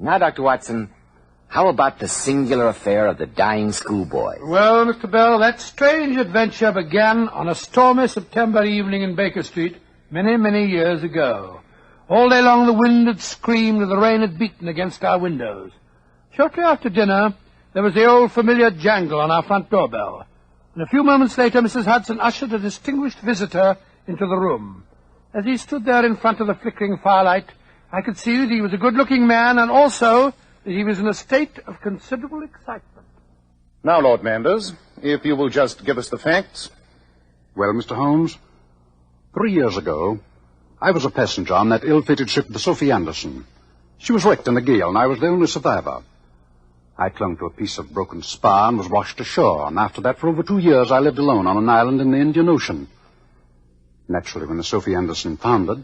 Now, Dr. Watson, how about the singular affair of the dying schoolboy? Well, Mr. Bell, that strange adventure began on a stormy September evening in Baker Street many, many years ago. All day long the wind had screamed and the rain had beaten against our windows. Shortly after dinner, there was the old familiar jangle on our front doorbell. And a few moments later, Mrs. Hudson ushered a distinguished visitor into the room. As he stood there in front of the flickering firelight, I could see that he was a good-looking man and also that he was in a state of considerable excitement. Now, Lord Manders, if you will just give us the facts. Well, Mr. Holmes, 3 years ago, I was a passenger on that ill-fated ship, the Sophie Anderson. She was wrecked in a gale, and I was the only survivor. I clung to a piece of broken spar and was washed ashore, and after that, for over 2 years, I lived alone on an island in the Indian Ocean. Naturally, when the Sophie Anderson foundered,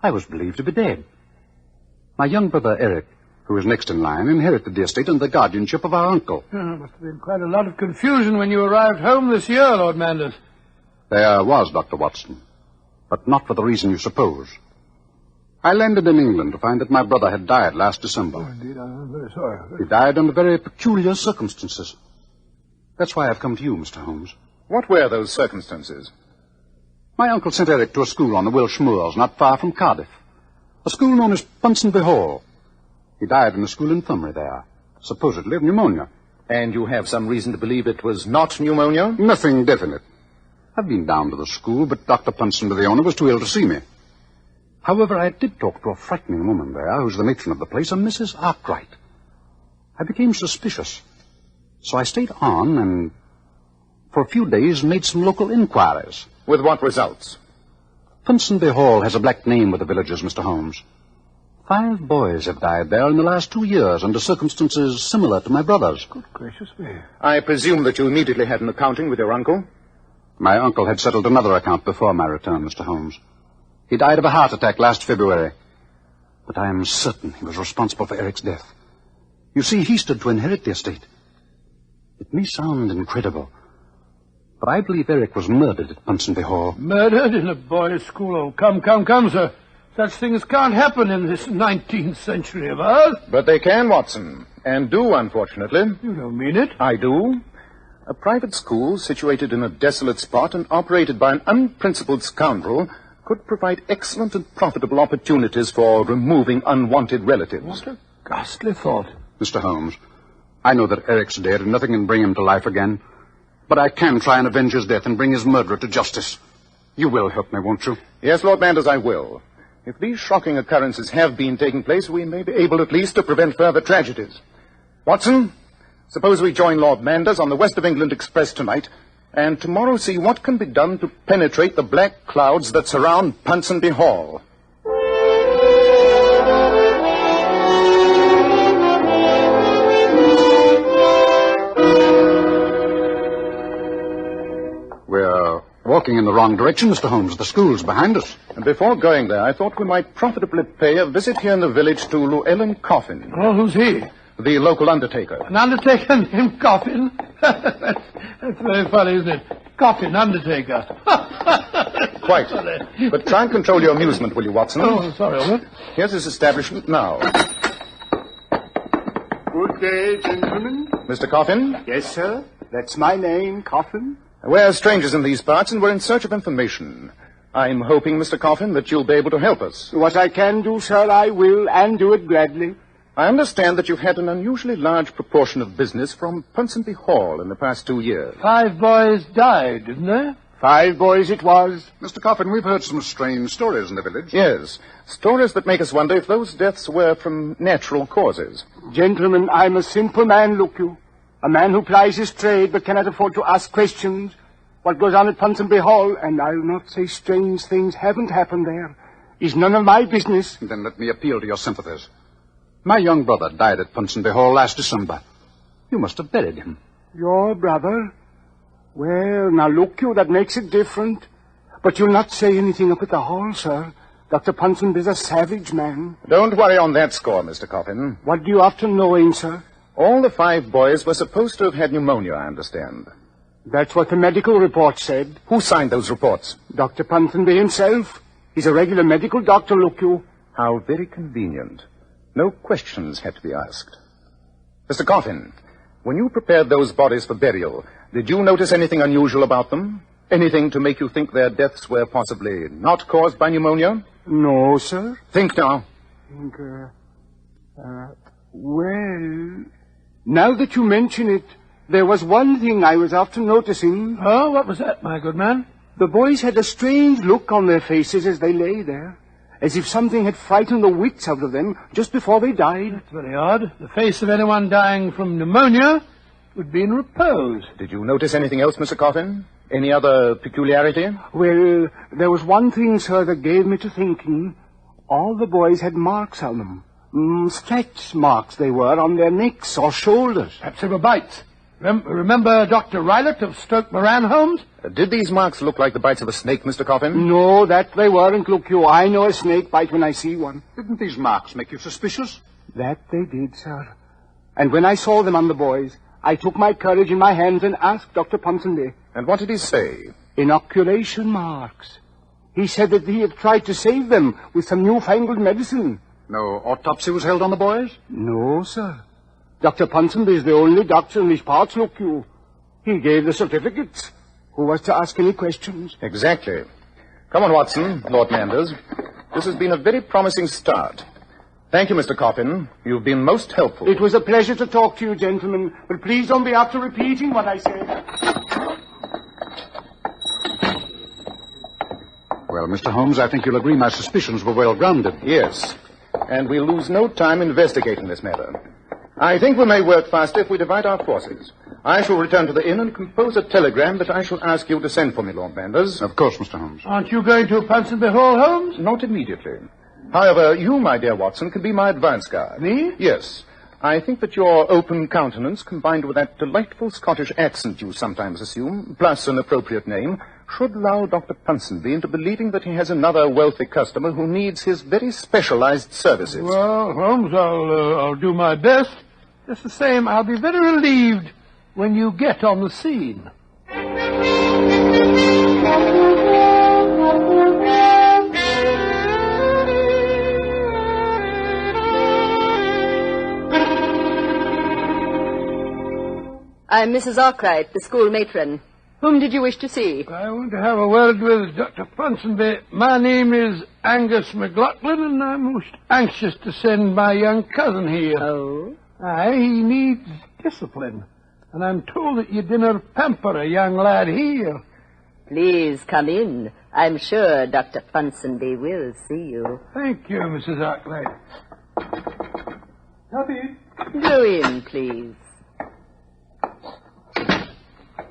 I was believed to be dead. My young brother, Eric, who was next in line, inherited the estate and the guardianship of our uncle. There must have been quite a lot of confusion when you arrived home this year, Lord Manders. There was, Dr. Watson, but not for the reason you suppose. I landed in England to find that my brother had died last December. Oh, indeed, I'm very sorry. He died under very peculiar circumstances. That's why I've come to you, Mr. Holmes. What were those circumstances? My uncle sent Eric to a school on the Welsh moors, not far from Cardiff. A school known as Ponsonby Hall. He died in the school infirmary there, supposedly of pneumonia. And you have some reason to believe it was not pneumonia? Nothing definite. I've been down to the school, but Dr. Ponsonby, the owner, was too ill to see me. However, I did talk to a frightening woman there, who's the matron of the place, a Mrs. Arkwright. I became suspicious. So I stayed on and, for a few days, made some local inquiries. With what results? Ponsonby Hall has a black name with the villagers, Mr. Holmes. 5 boys have died there in the last 2 years under circumstances similar to my brother's. Good gracious me. I presume that you immediately had an accounting with your uncle? My uncle had settled another account before my return, Mr. Holmes. He died of a heart attack last February. But I am certain he was responsible for Eric's death. You see, he stood to inherit the estate. It may sound incredible, but I believe Eric was murdered at Ponsonby Hall. Murdered in a boys' school? Oh, come, sir. Such things can't happen in this 19th century of ours. But they can, Watson, and do, unfortunately. You don't mean it? I do. A private school situated in a desolate spot and operated by an unprincipled scoundrel could provide excellent and profitable opportunities for removing unwanted relatives. What a ghastly thought. Mr. Holmes, I know that Eric's dead and nothing can bring him to life again. But I can try and avenge his death and bring his murderer to justice. You will help me, won't you? Yes, Lord Manders, I will. If these shocking occurrences have been taking place, we may be able at least to prevent further tragedies. Watson, suppose we join Lord Manders on the West of England Express tonight, and tomorrow see what can be done to penetrate the black clouds that surround Ponsonby Hall. We're walking in the wrong direction, Mr. Holmes. The school's behind us. And before going there, I thought we might profitably pay a visit here in the village to Llewellyn Coffin. Oh, who's he? The local undertaker. An undertaker named Coffin? That's very funny, isn't it? Coffin, undertaker. Quite. But try and control your amusement, will you, Watson? Oh, sorry, Albert. Here's his establishment now. Good day, gentlemen. Mr. Coffin? Yes, sir. That's my name, Coffin. We're strangers in these parts, and we're in search of information. I'm hoping, Mr. Coffin, that you'll be able to help us. What I can do, sir, I will, and do it gladly. I understand that you've had an unusually large proportion of business from Ponsonby Hall in the past 2 years. 5 boys died, didn't they? 5 boys it was. Mr. Coffin, we've heard some strange stories in the village. Yes, stories that make us wonder if those deaths were from natural causes. Gentlemen, I'm a simple man, look you. A man who plies his trade but cannot afford to ask questions. What goes on at Ponsonby Hall, and I'll not say strange things haven't happened there, is none of my business. Then let me appeal to your sympathies. My young brother died at Ponsonby Hall last December. You must have buried him. Your brother? Well, now look you, that makes it different. But you'll not say anything up at the hall, sir. Dr. Ponsonby's a savage man. Don't worry on that score, Mr. Coffin. What do you after knowing, sir? All the 5 boys were supposed to have had pneumonia, I understand. That's what the medical report said. Who signed those reports? Dr. Ponsonby himself. He's a regular medical doctor, look you. How very convenient. No questions had to be asked. Mr. Coffin, when you prepared those bodies for burial, did you notice anything unusual about them? Anything to make you think their deaths were possibly not caused by pneumonia? No, sir. Think now. Well, now that you mention it, there was one thing I was after noticing. Oh, what was that, my good man? The boys had a strange look on their faces as they lay there, as if something had frightened the wits out of them just before they died. That's very odd. The face of anyone dying from pneumonia would be in repose. Did you notice anything else, Mr. Coffin? Any other peculiarity? Well, there was one thing, sir, that gave me to thinking. All the boys had marks on them. Scratch marks they were on their necks or shoulders. Perhaps they were bites. Remember Dr. Rylott of Stoke Moran, Holmes? Did these marks look like the bites of a snake, Mr. Coffin? No, that they weren't. Look you, I know a snake bite when I see one. Didn't these marks make you suspicious? That they did, sir. And when I saw them on the boys, I took my courage in my hands and asked Dr. Ponsonby. And what did he say? Inoculation marks. He said that he had tried to save them with some newfangled medicine. No autopsy was held on the boys? No, sir. Dr. Ponsonby is the only doctor in these parts, look you. He gave the certificates. Who was to ask any questions? Exactly. Come on, Watson, Lord Manders. This has been a very promising start. Thank you, Mr. Coffin. You've been most helpful. It was a pleasure to talk to you, gentlemen, but please don't be after repeating what I said. Well, Mr. Holmes, I think you'll agree my suspicions were well-grounded. Yes. And we'll lose no time investigating this matter. I think we may work faster if we divide our forces. I shall return to the inn and compose a telegram that I shall ask you to send for me, Lord Manders. Of course, Mr. Holmes. Aren't you going to Ponsonby Hall, Holmes? Not immediately. However, you, my dear Watson, can be my advance guard. Me? Yes. I think that your open countenance, combined with that delightful Scottish accent you sometimes assume, plus an appropriate name, should lull Dr. Ponsonby into believing that he has another wealthy customer who needs his very specialized services. Well, Holmes, I'll do my best. Just the same, I'll be very relieved when you get on the scene. I'm Mrs. Arkwright, the school matron. Whom did you wish to see? I want to have a word with Dr. Ponsonby. My name is Angus McLaughlin, and I'm most anxious to send my young cousin here. Oh? Aye, he needs discipline, and I'm told that you dinna pamper a young lad here. Please come in. I'm sure Dr. Ponsonby will see you. Thank you, Mrs. Arkwright. Go in, please.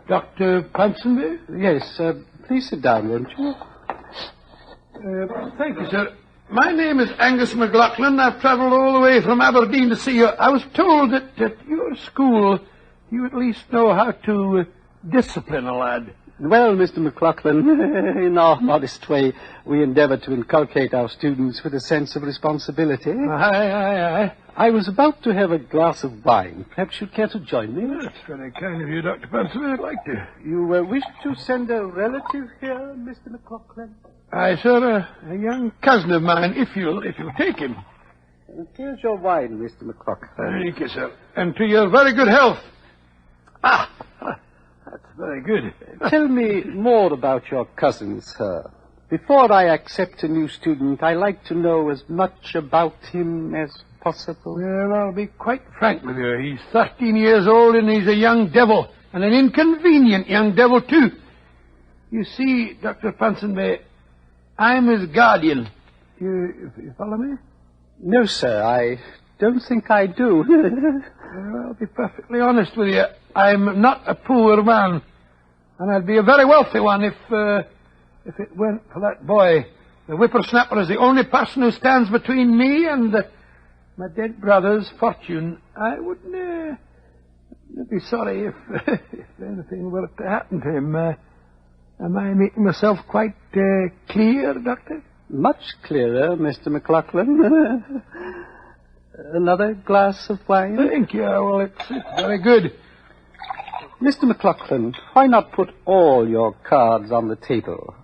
Dr. Ponsonby? Yes, please sit down, won't you? Thank you, sir. My name is Angus McLaughlin. I've travelled all the way from Aberdeen to see you. I was told that at your school you at least know how to discipline a lad. Well, Mr. McLaughlin, in our modest way, we endeavour to inculcate our students with a sense of responsibility. Aye. I was about to have a glass of wine. Perhaps you'd care to join me? That's very kind of you, Dr. Ponsonby. I'd like to. You wish to send a relative here, Mr. McLaughlin? Aye, sir, a young cousin of mine, if you'll take him. Here's your wine, Mr. McLaughlin. Thank you, sir. And to your very good health. That's very good. Tell me more about your cousin, sir. Before I accept a new student, I like to know as much about him as possible. Well, I'll be quite frank with you. He's 13 years old, and he's a young devil, and an inconvenient young devil, too. You see, Dr. Ponsonby, I'm his guardian. You follow me? No, sir, I don't think I do. Well, I'll be perfectly honest with you. I'm not a poor man, and I'd be a very wealthy one if it weren't for that boy. The whippersnapper is the only person who stands between me and my dead brother's fortune. I wouldn't be sorry if anything were to happen to him. Am I making myself quite clear, Doctor? Much clearer, Mr. McLaughlin. Another glass of wine? Thank you. Well, it's very good. Mr. McLaughlin, why not put all your cards on the table?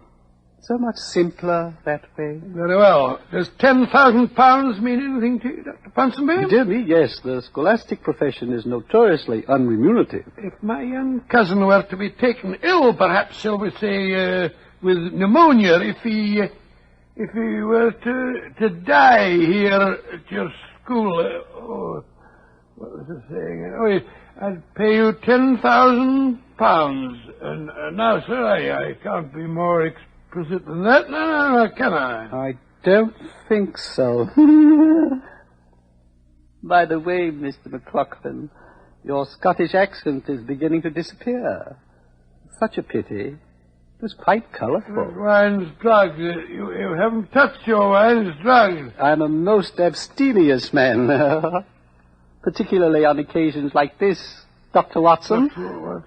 So much simpler that way. Very well. Does £10,000 mean anything to you, Dr. Ponsonby? Dear me, yes. The scholastic profession is notoriously unremunerative. If my young cousin were to be taken ill, perhaps, shall we say, with pneumonia, if he were to die here at your school, what was I saying? Oh, I'd pay you £10,000. And now, sir, I can't be more explicit than that. No, can I? I don't think so. By the way, Mr. McLaughlin, your Scottish accent is beginning to disappear. Such a pity. It was quite colourful. Wine's drugged. You haven't touched your wine's drugged. I'm a most abstemious man. Particularly on occasions like this, Dr. Watson. How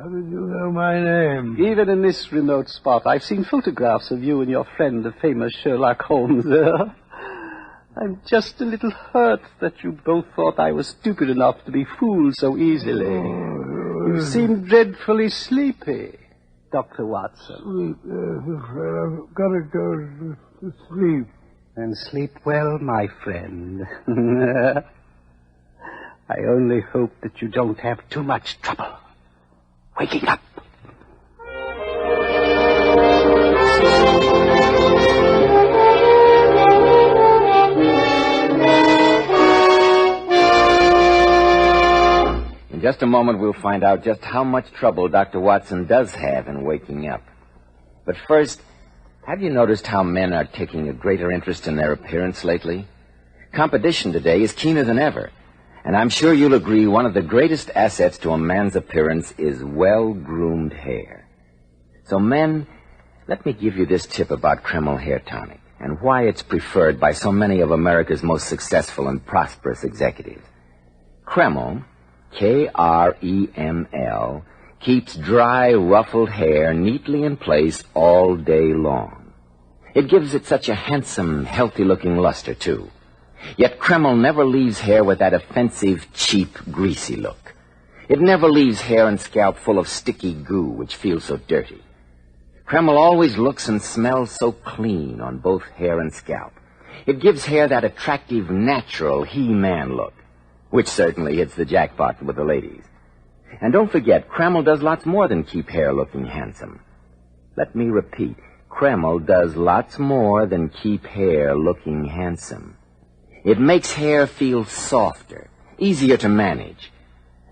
did you know my name? Even in this remote spot, I've seen photographs of you and your friend, the famous Sherlock Holmes. I'm just a little hurt that you both thought I was stupid enough to be fooled so easily. You seem dreadfully sleepy, Dr. Watson. I've got to go to sleep. And sleep well, my friend. I only hope that you don't have too much trouble waking up. In just a moment, we'll find out just how much trouble Dr. Watson does have in waking up. But first, have you noticed how men are taking a greater interest in their appearance lately? Competition today is keener than ever. And I'm sure you'll agree one of the greatest assets to a man's appearance is well-groomed hair. So, men, let me give you this tip about Kreml Hair Tonic and why it's preferred by so many of America's most successful and prosperous executives. Kreml, K-R-E-M-L, keeps dry, ruffled hair neatly in place all day long. It gives it such a handsome, healthy-looking luster, too. Yet Kreml never leaves hair with that offensive, cheap, greasy look. It never leaves hair and scalp full of sticky goo, which feels so dirty. Kreml always looks and smells so clean on both hair and scalp. It gives hair that attractive, natural he-man look, which certainly hits the jackpot with the ladies. And don't forget, Kreml does lots more than keep hair looking handsome. Let me repeat, Kreml does lots more than keep hair looking handsome. It makes hair feel softer, easier to manage.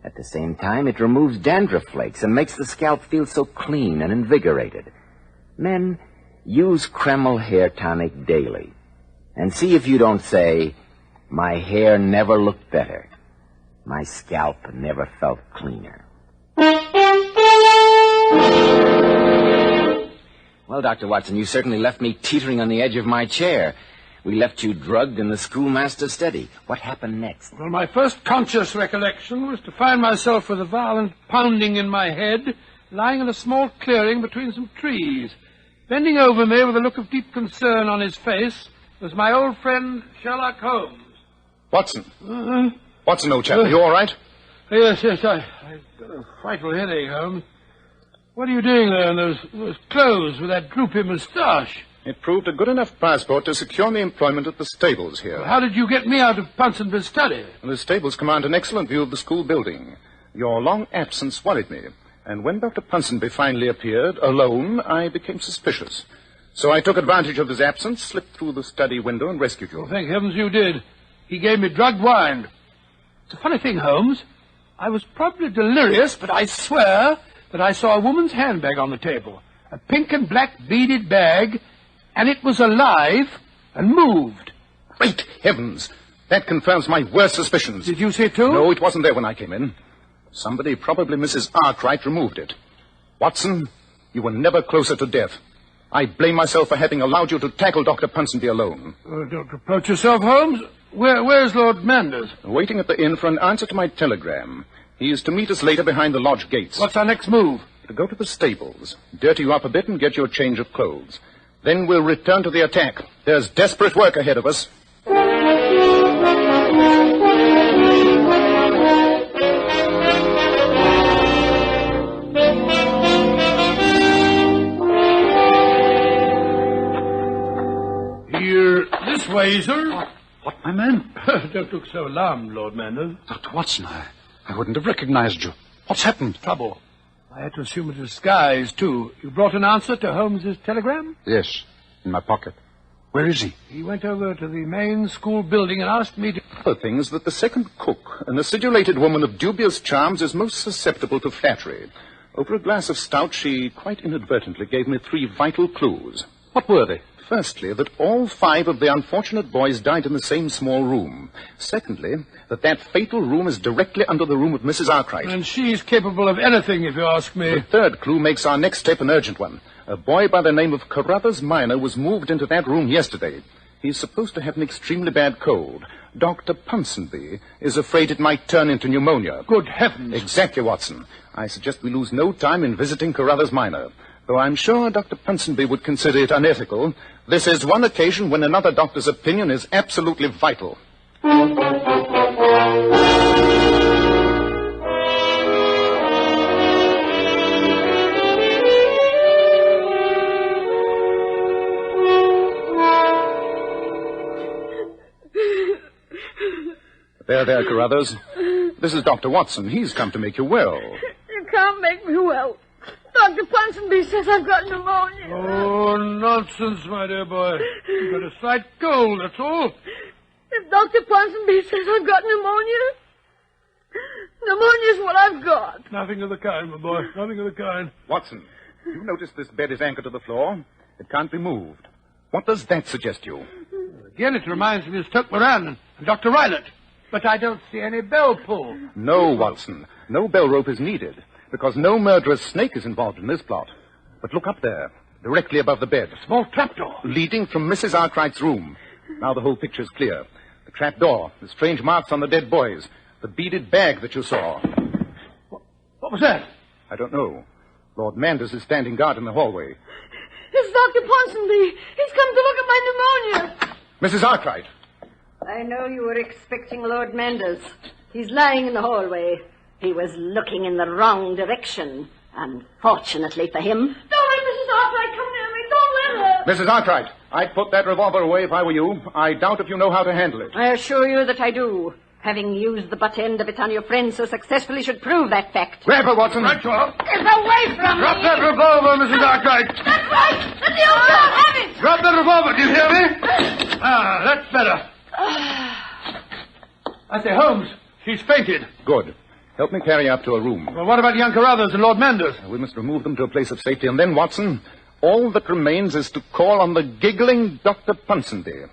At the same time, it removes dandruff flakes and makes the scalp feel so clean and invigorated. Men, use Kreml Hair Tonic daily. And see if you don't say, my hair never looked better. My scalp never felt cleaner. Well, Dr. Watson, you certainly left me teetering on the edge of my chair. We left you drugged in the schoolmaster's study. What happened next? Well, my first conscious recollection was to find myself with a violent pounding in my head, lying in a small clearing between some trees. Bending over me with a look of deep concern on his face was my old friend Sherlock Holmes. Watson. Watson, old chap, are you all right? Yes, I've got a frightful headache, Holmes. What are you doing there in those clothes with that droopy moustache? It proved a good enough passport to secure me employment at the stables here. Well, how did you get me out of Ponsonby's study? The stables command an excellent view of the school building. Your long absence worried me, and when Dr. Ponsonby finally appeared, alone, I became suspicious. So I took advantage of his absence, slipped through the study window, and rescued you. Well, thank heavens you did. He gave me drugged wine. It's a funny thing, Holmes. I was probably delirious, but I swear that I saw a woman's handbag on the table. A pink and black beaded bag, and it was alive and moved. Great heavens! That confirms my worst suspicions. Did you see it, too? No, it wasn't there when I came in. Somebody, probably Mrs. Arkwright, removed it. Watson, you were never closer to death. I blame myself for having allowed you to tackle Dr. Ponsonby alone. Don't reproach yourself, Holmes. Where's Lord Manders? Waiting at the inn for an answer to my telegram. He is to meet us later behind the lodge gates. What's our next move? To go to the stables, dirty you up a bit and get your change of clothes. Then we'll return to the attack. There's desperate work ahead of us. Basil. What, my man? Don't look so alarmed, Lord Manders. Dr. Watson, I wouldn't have recognized you. What's happened? Trouble. I had to assume a disguise, too. You brought an answer to Holmes's telegram? Yes, in my pocket. Where is he? He went over to the main school building and asked me to... Other things that the second cook, an acidulated woman of dubious charms, is most susceptible to flattery. Over a glass of stout, she quite inadvertently gave me 3 vital clues. What were they? Firstly, that all 5 of the unfortunate boys died in the same small room. Secondly, that fatal room is directly under the room of Mrs. Arkwright. And she's capable of anything, if you ask me. The third clue makes our next step an urgent one. A boy by the name of Carruthers Minor was moved into that room yesterday. He's supposed to have an extremely bad cold. Dr. Ponsonby is afraid it might turn into pneumonia. Good heavens. Exactly, Watson. I suggest we lose no time in visiting Carruthers Minor. Though I'm sure Dr. Ponsonby would consider it unethical, this is one occasion when another doctor's opinion is absolutely vital. There, Carruthers. This is Dr. Watson. He's come to make you well. You can't make me well. Dr. Ponsonby says I've got pneumonia. Oh, nonsense, my dear boy. You've got a slight cold, that's all. If Dr. Ponsonby says I've got pneumonia's what I've got. Nothing of the kind, my boy. Nothing of the kind. Watson, you notice this bed is anchored to the floor? It can't be moved. What does that suggest you? Again, it reminds me of Stoke Moran and Dr. Rylott. But I don't see any bell pull. No, Watson. No bell rope is needed, because no murderous snake is involved in this plot. But look up there, directly above the bed. A small trapdoor. Leading from Mrs. Arkwright's room. Now the whole picture's clear. The trapdoor, the strange marks on the dead boys, the beaded bag that you saw. What was that? I don't know. Lord Manders is standing guard in the hallway. It's Dr. Ponsonby. He's come to look at my pneumonia. Mrs. Arkwright. I know you were expecting Lord Manders. He's lying in the hallway. He was looking in the wrong direction. Unfortunately for him. Don't let Mrs. Arkwright come near me. Don't let her. Mrs. Arkwright, I'd put that revolver away if I were you. I doubt if you know how to handle it. I assure you that I do. Having used the butt end of it on your friend so successfully should prove that fact. Grab her, Watson. Right, you are. Get away from Drop me. that revolver, Mrs. Arkwright. That's right. Let the old dog have it. Drop that revolver, do you hear me? That's better. I say, Holmes, she's fainted. Good. Help me carry her up to a room. Well, what about young Carruthers and Lord Manders? We must remove them to a place of safety, and then, Watson, all that remains is to call on the giggling Dr. Ponsonby.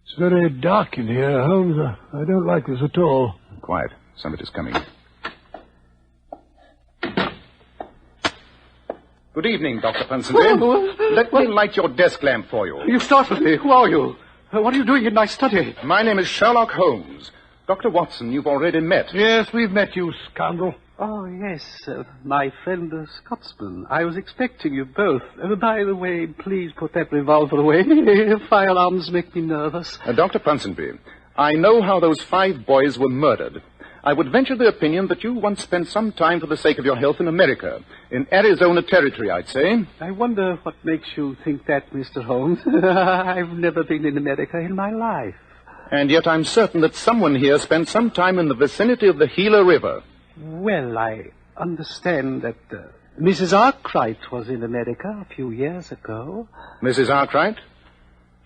It's very dark in here, Holmes. I don't like this at all. Quiet. Somebody's coming. Good evening, Dr. Ponsonby. Let me light your desk lamp for you. You startled me. Who are you? What are you doing in my study? My name is Sherlock Holmes. Dr. Watson, you've already met. Yes, we've met you, scoundrel. Oh, yes, my friend the Scotsman. I was expecting you both. By the way, please put that revolver away. Firearms make me nervous. Dr. Ponsonby, I know how those 5 boys were murdered. I would venture the opinion that you once spent some time for the sake of your health in America. In Arizona Territory, I'd say. I wonder what makes you think that, Mr. Holmes. I've never been in America in my life. And yet I'm certain that someone here spent some time in the vicinity of the Gila River. Well, I understand that Mrs. Arkwright was in America a few years ago. Mrs. Arkwright?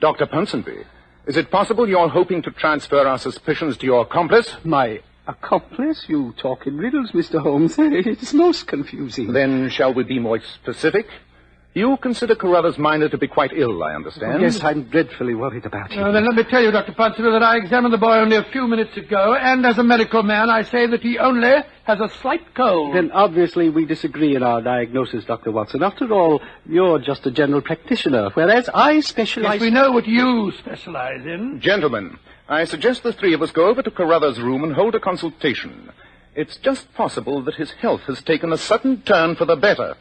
Dr. Ponsonby, is it possible you're hoping to transfer our suspicions to your accomplice? My accomplice? You talk in riddles, Mr. Holmes. It's most confusing. Then shall we be more specific? You consider Carruthers Minor to be quite ill, I understand. Yes, I'm dreadfully worried about him. Then let me tell you, Dr. Ponsonby, that I examined the boy only a few minutes ago, and as a medical man, I say that he only has a slight cold. Then obviously we disagree in our diagnosis, Dr. Watson. After all, you're just a general practitioner, whereas I specialize... Yes, we know what you specialize in. Gentlemen, I suggest the 3 of us go over to Carruthers' room and hold a consultation. It's just possible that his health has taken a sudden turn for the better.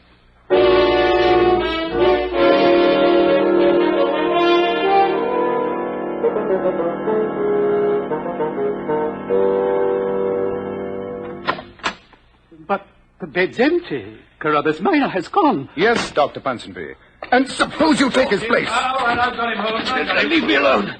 The bed's empty. Carruthers Minor has gone. Yes, Dr. Ponsonby. And suppose you take his place. All right, I've got him, Holmes. Leave me alone.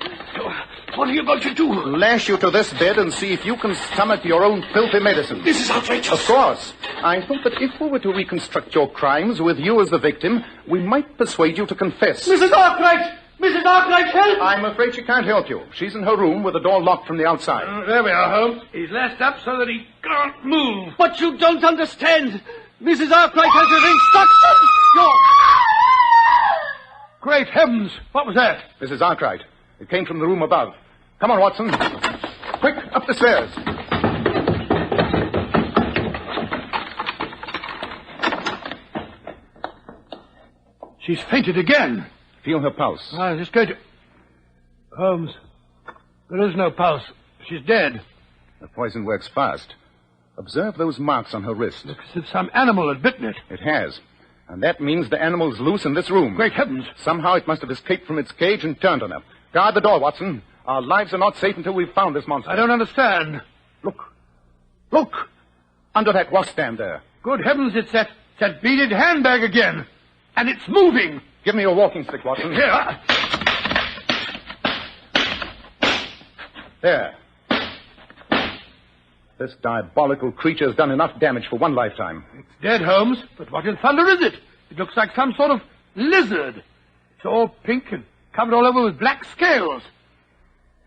What are you going to do? Lash you to this bed and see if you can stomach your own filthy medicine. This is outrageous. Of course. I thought that if we were to reconstruct your crimes with you as the victim, we might persuade you to confess. Mrs. Arkwright! Mrs. Arkwright, help! I'm afraid she can't help you. She's in her room with the door locked from the outside. There we are, Holmes. He's lashed up so that he can't move. But you don't understand. Mrs. Arkwright has his instructions. Great heavens! What was that? Mrs. Arkwright. It came from the room above. Come on, Watson. Quick, up the stairs. She's fainted again. Feel her pulse. I was just going to... Holmes, there is no pulse. She's dead. The poison works fast. Observe those marks on her wrist. Looks as if some animal had bitten it. It has. And that means the animal's loose in this room. Great heavens. Somehow it must have escaped from its cage and turned on her. Guard the door, Watson. Our lives are not safe until we've found this monster. I don't understand. Look. Look! Under that washstand there. Good heavens, it's that beaded handbag again. And it's moving. Give me your walking stick, Watson. Here. There. This diabolical creature's done enough damage for one lifetime. It's dead, Holmes, but what in thunder is it? It looks like some sort of lizard. It's all pink and covered all over with black scales.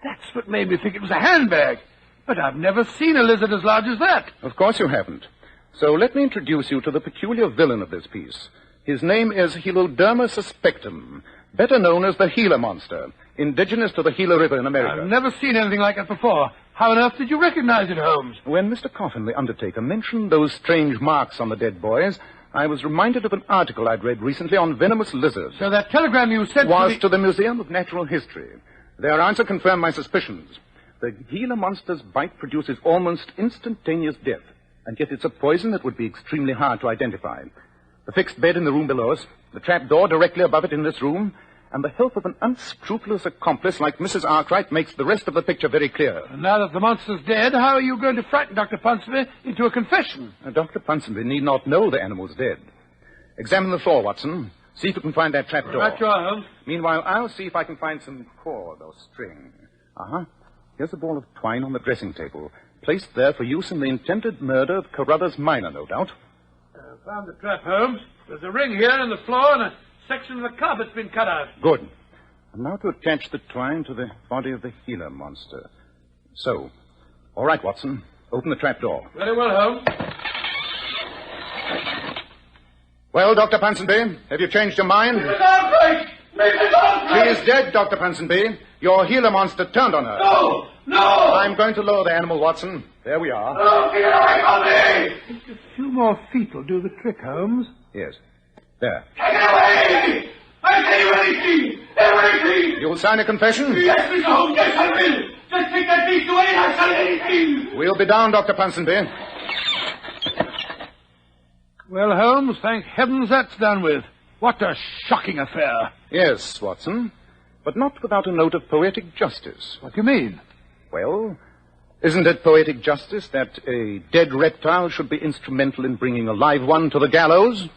That's what made me think it was a handbag. But I've never seen a lizard as large as that. Of course you haven't. So let me introduce you to the peculiar villain of this piece. His name is Heloderma suspectum, better known as the Gila monster, indigenous to the Gila River in America. I've never seen anything like it before. How on earth did you recognize it, Holmes? When Mr. Coffin, the undertaker, mentioned those strange marks on the dead boys, I was reminded of an article I'd read recently on venomous lizards. So that telegram you sent was to the Museum of Natural History. Their answer confirmed my suspicions. The Gila monster's bite produces almost instantaneous death, and yet it's a poison that would be extremely hard to identify. The fixed bed in the room below us, the trap door directly above it in this room, and the help of an unscrupulous accomplice like Mrs. Arkwright makes the rest of the picture very clear. And now that the monster's dead, how are you going to frighten Dr. Ponsonby into a confession? Dr. Ponsonby need not know the animal's dead. Examine the floor, Watson. See if you can find that trap door. Right you are, Holmes. Meanwhile, I'll see if I can find some cord or string. Uh-huh. Here's a ball of twine on the dressing table, placed there for use in the intended murder of Carruthers Minor, no doubt. Found the trap, Holmes. There's a ring here in the floor and a section of the carpet's been cut out. Good. And now to attach the twine to the body of the Gila monster. So. All right, Watson. Open the trap door. Very well, Holmes. Well, Dr. Ponsonby, have you changed your mind? Mrs. Arkwright! Mrs. Arkwright! She is dead, Dr. Ponsonby. Your Gila monster turned on her. No! No! I'm going to lower the animal, Watson. There we are. Oh, get away from me! Just a few more feet will do the trick, Holmes. Yes. There. Take it away! I'll tell you anything! Everything! You'll sign a confession? Yes, Mr. Holmes, yes, I will! Just take that beast away and I'll sign anything! We'll be down, Dr. Ponsonby. Well, Holmes, thank heavens that's done with. What a shocking affair. Yes, Watson. But not without a note of poetic justice. What do you mean? Well, isn't it poetic justice that a dead reptile should be instrumental in bringing a live one to the gallows?